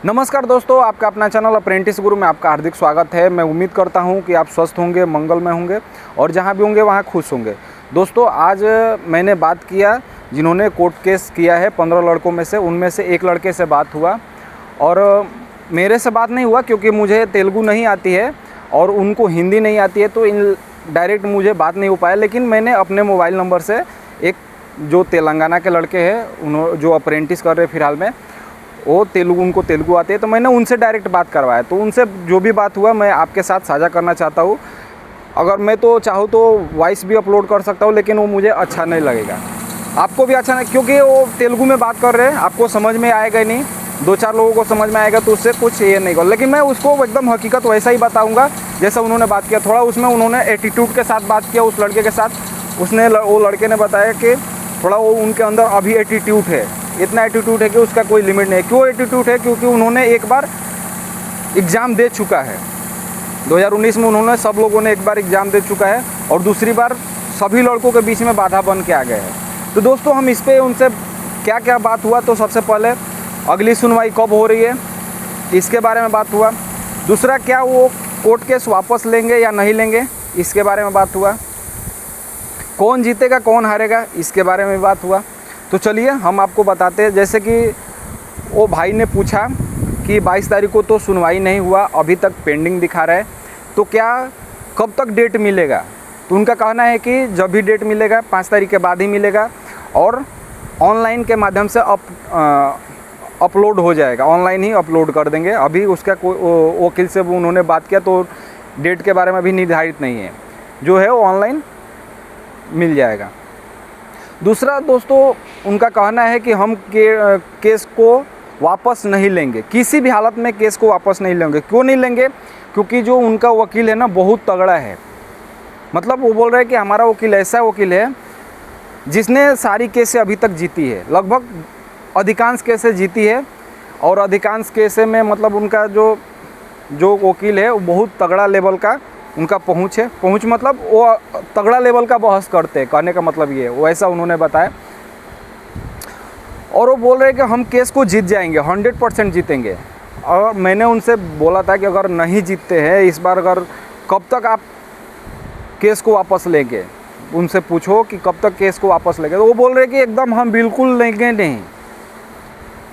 नमस्कार दोस्तों, आपका अपना चैनल अप्रेंटिस गुरु में आपका हार्दिक स्वागत है। मैं उम्मीद करता हूं कि आप स्वस्थ होंगे, मंगल में होंगे और जहां भी होंगे वहां खुश होंगे। दोस्तों, आज मैंने बात किया जिन्होंने कोर्ट केस किया है 15 लड़कों में से, उनमें से एक लड़के से बात हुआ और मेरे से बात नहीं हुआ क्योंकि मुझे तेलुगु नहीं आती है और उनको हिंदी नहीं आती है, तो इन डायरेक्ट मुझे बात नहीं हो पाया। लेकिन मैंने अपने मोबाइल नंबर से एक जो तेलंगाना के लड़के हैं, उन्होंने जो अप्रेंटिस कर रहे फिलहाल में, वो उनको तेलुगु आते हैं, तो मैंने उनसे डायरेक्ट बात करवाया। तो उनसे जो भी बात हुआ मैं आपके साथ साझा करना चाहता हूँ। अगर मैं तो चाहूँ तो वॉइस भी अपलोड कर सकता हूँ, लेकिन वो मुझे अच्छा नहीं लगेगा, आपको भी अच्छा नहीं, क्योंकि वो तेलुगु में बात कर रहे हैं, आपको समझ में आएगा नहीं, 2-4 लोगों को समझ में आएगा तो उससे कुछ ये नहीं कर। लेकिन मैं उसको एकदम हकीकत वैसा ही बताऊँगा जैसा उन्होंने बात किया। थोड़ा उसमें उन्होंने एटीट्यूड के साथ बात किया उस लड़के के साथ। वो लड़के ने बताया कि थोड़ा वो उनके अंदर अभी एटीट्यूड है, इतना एटीट्यूड है कि उसका कोई लिमिट नहीं है। क्यों एटीट्यूड है? क्योंकि उन्होंने एक बार एग्ज़ाम दे चुका है, 2019 में उन्होंने, सब लोगों ने एक बार एग्ज़ाम दे चुका है और दूसरी बार सभी लड़कों के बीच में बाधा बन के आ गए हैं। तो दोस्तों, हम इस पर उनसे क्या क्या बात हुआ, तो सबसे पहले अगली सुनवाई कब हो रही है इसके बारे में बात हुआ। दूसरा, क्या वो कोर्ट केस वापस लेंगे या नहीं लेंगे, इसके बारे में बात हुआ। कौन जीतेगा कौन हारेगा, इसके बारे में बात हुआ। तो चलिए हम आपको बताते हैं। जैसे कि वो भाई ने पूछा कि 22 तारीख को तो सुनवाई नहीं हुआ, अभी तक पेंडिंग दिखा रहा है, तो क्या कब तक डेट मिलेगा? तो उनका कहना है कि जब भी डेट मिलेगा 5 तारीख के बाद ही मिलेगा और ऑनलाइन के माध्यम से अपलोड हो जाएगा, ऑनलाइन ही अपलोड कर देंगे। अभी उसका कोई वकील से उन्होंने बात किया तो डेट के बारे में अभी निर्धारित नहीं है, जो है वो ऑनलाइन मिल जाएगा। दूसरा दोस्तों, उनका कहना है कि हम केस को वापस नहीं लेंगे, किसी भी हालत में केस को वापस नहीं लेंगे। क्यों नहीं लेंगे? क्योंकि जो उनका वकील है ना, बहुत तगड़ा है। मतलब वो बोल रहे हैं कि हमारा वकील ऐसा वकील है जिसने सारी केसें अभी तक जीती है, लगभग अधिकांश केसें जीती है। और अधिकांश केसें में मतलब उनका जो वकील है वो बहुत तगड़ा लेवल का उनका पहुँच है। पहुँच मतलब वो तगड़ा लेवल का बहस करते हैं, कहने का मतलब ये है, वैसा उन्होंने बताया। और वो बोल रहे हैं कि हम केस को जीत जाएंगे, 100% जीतेंगे। और मैंने उनसे बोला था कि अगर नहीं जीतते हैं इस बार, अगर कब तक आप केस को वापस लेंगे, उनसे पूछो कि कब तक केस को वापस लेंगे। तो वो बोल रहे हैं कि एकदम हम बिल्कुल लेंगे नहीं,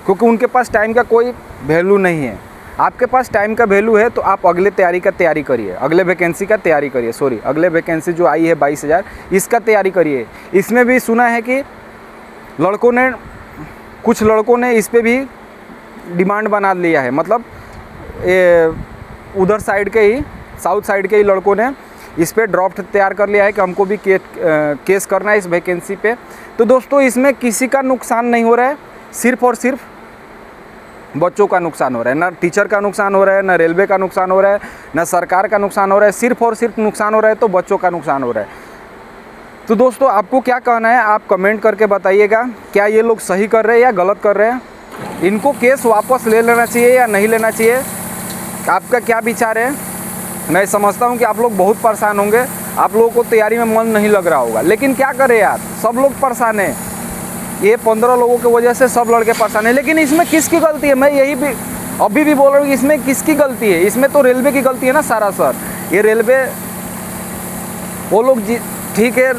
क्योंकि उनके पास टाइम का कोई वैल्यू नहीं है। आपके पास टाइम का वैल्यू है तो आप अगले तैयारी करिए, अगले वैकेंसी का तैयारी करिए, अगले वैकेंसी जो आई है 22,000, इसका तैयारी करिए। इसमें भी सुना है कि कुछ लड़कों ने इस पे भी डिमांड बना लिया है, मतलब उधर साइड के ही, साउथ साइड के ही लड़कों ने इस पे ड्राफ्ट तैयार कर लिया है कि हमको भी केस करना है इस वैकेंसी पे। तो दोस्तों, इसमें किसी का नुकसान नहीं हो रहा है, सिर्फ और सिर्फ बच्चों का नुकसान हो रहा है। ना टीचर का नुकसान हो रहा है, ना रेलवे का नुकसान हो रहा है, ना सरकार का नुकसान हो रहा है, सिर्फ और सिर्फ नुकसान हो रहा है तो बच्चों का नुकसान हो रहा है। तो दोस्तों, आपको क्या कहना है, आप कमेंट करके बताइएगा, क्या ये लोग सही कर रहे हैं या गलत कर रहे हैं? इनको केस वापस ले लेना चाहिए या नहीं लेना चाहिए? आपका क्या विचार है? मैं समझता हूँ कि आप लोग बहुत परेशान होंगे, आप लोगों को तैयारी में मन नहीं लग रहा होगा, लेकिन क्या करें यार, सब लोग परेशान हैं। ये 15 लोगों की वजह से सब लड़के परेशान हैं। लेकिन इसमें किसकी गलती है? मैं यही भी अभी भी बोल रहा हूँ कि इसमें किसकी गलती है? इसमें तो रेलवे की गलती है ना सारा सर। ये रेलवे, वो लोग ठीक है,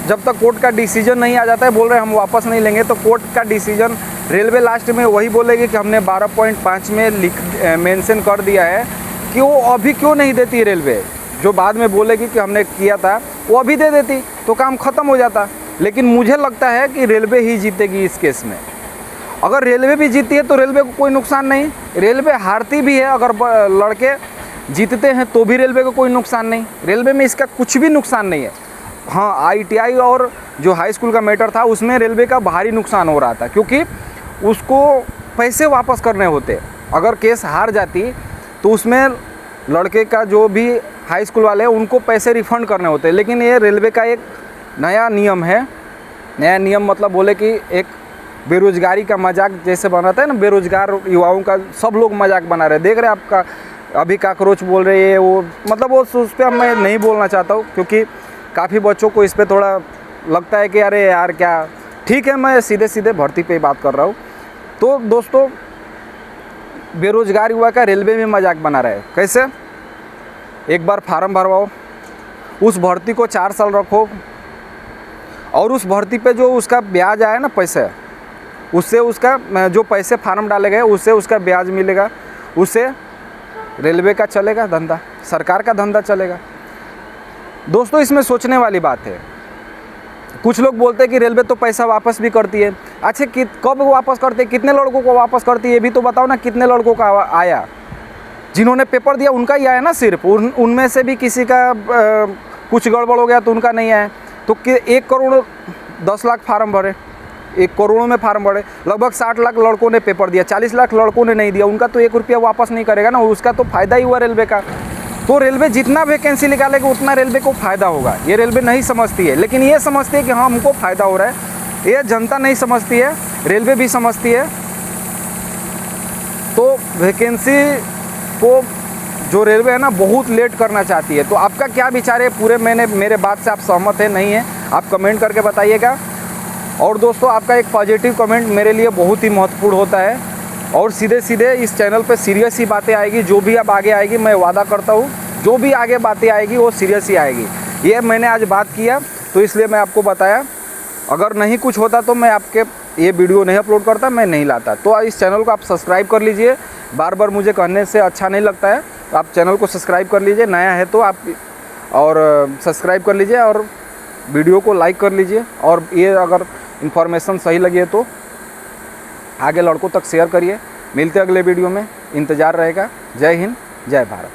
जब तक कोर्ट का डिसीजन नहीं आ जाता है, बोल रहे हैं हम वापस नहीं लेंगे, तो कोर्ट का डिसीजन रेलवे लास्ट में वही बोलेगी कि हमने 12.5 में मेंशन कर दिया है कि वो अभी क्यों नहीं देती रेलवे। जो बाद में बोलेगी कि हमने किया था, वो अभी दे देती तो काम ख़त्म हो जाता। लेकिन मुझे लगता है कि रेलवे ही जीतेगी इस केस में। अगर रेलवे भी जीती है तो रेलवे को कोई नुकसान नहीं, रेलवे हारती भी है अगर लड़के जीतते हैं तो भी रेलवे को कोई नुकसान नहीं, रेलवे में इसका कुछ भी नुकसान नहीं है। हाँ, ITI और जो हाई स्कूल का मैटर था उसमें रेलवे का भारी नुकसान हो रहा था, क्योंकि उसको पैसे वापस करने होते। अगर केस हार जाती तो उसमें लड़के का जो भी हाई स्कूल वाले हैं उनको पैसे रिफ़ंड करने होते। लेकिन ये रेलवे का एक नया नियम है, नया नियम मतलब बोले कि एक बेरोज़गारी का मजाक जैसे बनाता है ना, बेरोज़गार युवाओं का सब लोग मजाक बना रहे। देख रहे हैं आपका अभी काकरोच बोल रहे हैं वो, मतलब वो उस पर मैं नहीं बोलना चाहता हूँ, क्योंकि काफ़ी बच्चों को इस पर थोड़ा लगता है कि अरे यार क्या, ठीक है, मैं सीधे सीधे भर्ती पे बात कर रहा हूँ। तो दोस्तों, बेरोजगार युवा का रेलवे में मजाक बना रहे हैं। कैसे? एक बार फार्म भरवाओ, उस भर्ती को 4 साल रखो और उस भर्ती पे जो उसका ब्याज आया ना पैसे, उससे उसका जो पैसे फार्म डाले गए उससे उसका ब्याज मिलेगा, उससे रेलवे का चलेगा धंधा, सरकार का धंधा चलेगा। दोस्तों इसमें सोचने वाली बात है। कुछ लोग बोलते हैं कि रेलवे तो पैसा वापस भी करती है। अच्छा कब वापस करते हैं, कितने लड़कों को वापस करती है ये भी तो बताओ ना। कितने लड़कों का आया? जिन्होंने पेपर दिया उनका ही आया ना सिर्फ, उनमें से भी किसी का कुछ गड़बड़ हो गया तो उनका नहीं आया। तो 1 करोड़ 10 लाख फार्म भरे, 1 करोड़ में फार्म भरे, लगभग 60 लाख लड़कों ने पेपर दिया, 40 लाख लड़कों ने नहीं दिया, उनका तो 1 रुपया वापस नहीं करेगा ना, उसका तो फ़ायदा ही हुआ रेलवे का। तो रेलवे जितना वैकेंसी निकालेगा उतना रेलवे को फ़ायदा होगा। ये रेलवे नहीं समझती है, लेकिन ये समझती है कि हाँ हमको फ़ायदा हो रहा है। ये जनता नहीं समझती है, रेलवे भी समझती है। तो वैकेंसी को जो रेलवे है ना बहुत लेट करना चाहती है। तो आपका क्या विचार है पूरे मेरे बात से आप सहमत है नहीं है, आप कमेंट करके बताइएगा। और दोस्तों आपका एक पॉजिटिव कमेंट मेरे लिए बहुत ही महत्वपूर्ण होता है। और सीधे सीधे इस चैनल पे सीरियस ही बातें आएगी, जो भी अब आगे आएगी मैं वादा करता हूँ, जो भी आगे बातें आएगी वो सीरियस ही आएगी। ये मैंने आज बात किया तो इसलिए मैं आपको बताया। अगर नहीं कुछ होता तो मैं आपके ये वीडियो नहीं अपलोड करता, मैं नहीं लाता। तो इस चैनल को आप सब्सक्राइब कर लीजिए। बार बार मुझे कहने से अच्छा नहीं लगता है, तो आप चैनल को सब्सक्राइब कर लीजिए, नया है तो आप, और सब्सक्राइब कर लीजिए और वीडियो को लाइक कर लीजिए। और ये अगर इन्फॉर्मेशन सही लगी है तो आगे लड़कों तक शेयर करिए। मिलते अगले वीडियो में, इंतज़ार रहेगा। जय हिंद, जय भारत।